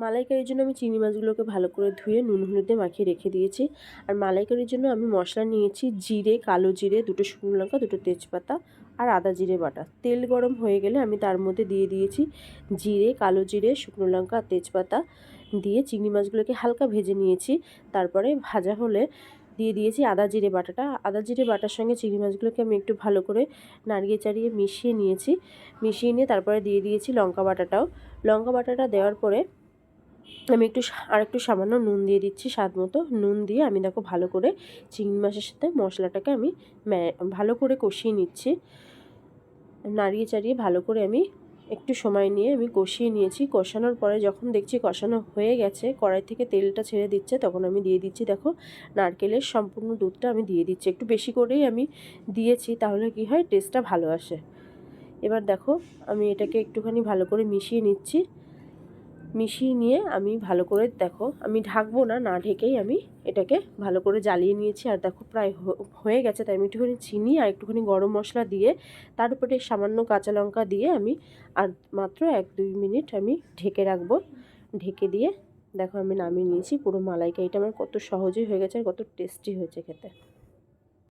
মালাইকারির জন্য আমি চিংড়ি মাছগুলোকে ভালো করে ধুয়ে নুন হলুদে মাখিয়ে রেখে দিয়েছি। আর মালাইকারির জন্য আমি মশলা নিয়েছি জিরে, কালো জিরে, 2টো শুকনো লঙ্কা, 2টো তেজপাতা আর আদা জিরে বাটা। তেল গরম হয়ে গেলে আমি তার মধ্যে দিয়ে দিয়েছি জিরে, কালো জিরে, শুকনো লঙ্কা, তেজপাতা দিয়ে চিংড়ি মাছগুলোকে হালকা ভেজে নিয়েছি। তারপরে ভাজা হলে দিয়ে দিয়েছি আদা জিরে বাটাটা। আদা জিরে বাটার সঙ্গে চিংড়ি মাছগুলোকে আমি একটু ভালো করে নাড়িয়ে চাড়িয়ে মিশিয়ে নিয়েছি। মিশিয়ে নিয়ে তারপরে দিয়ে দিয়েছি লঙ্কা বাটাটাও। লঙ্কা বাটাটা দেওয়ার পরে আমি একটু সামান্য নুন দিয়ে দিচ্ছি, স্বাদ মতো নুন দিয়ে আমি দেখো ভালো করে চিংড়ি মাছের সাথে মশলাটাকে আমি ভালো করে কষিয়ে নিচ্ছি। নাড়িয়ে চাড়িয়ে ভালো করে আমি একটু সময় নিয়ে আমি কষিয়ে নিয়েছি। কষানোর পরে যখন দেখছি কষানো হয়ে গেছে, কড়াই থেকে তেলটা ছেড়ে দিচ্ছে, তখন আমি দিয়ে দিচ্ছি দেখো নারকেলের সম্পূর্ণ দুধটা আমি দিয়ে দিচ্ছি। একটু বেশি করেই আমি দিয়েছি, তাহলে কি হয় টেস্টটা ভালো আসে। এবার দেখো আমি এটাকে একটুখানি ভালো করে মিশিয়ে নিচ্ছি। মিশিয়ে নিয়ে আমি ভালো করে দেখো আমি ঢাকবো না, না ঢেকেই আমি এটাকে ভালো করে জ্বালিয়ে নিয়েছি। আর দেখো প্রায় হয়ে গেছে, তাই আমি একটুখানি চিনি আর একটুখানি গরম মশলা দিয়ে তার উপরে সামান্য কাঁচা লঙ্কা দিয়ে আমি আর মাত্র 1-2 মিনিট আমি ঢেকে রাখবো। ঢেকে দিয়ে দেখো আমি নামিয়ে নিয়েছি। পুরো মালাইকারিটা আমার কত সহজেই হয়ে গেছে আর কত টেস্টি হয়েছে খেতে।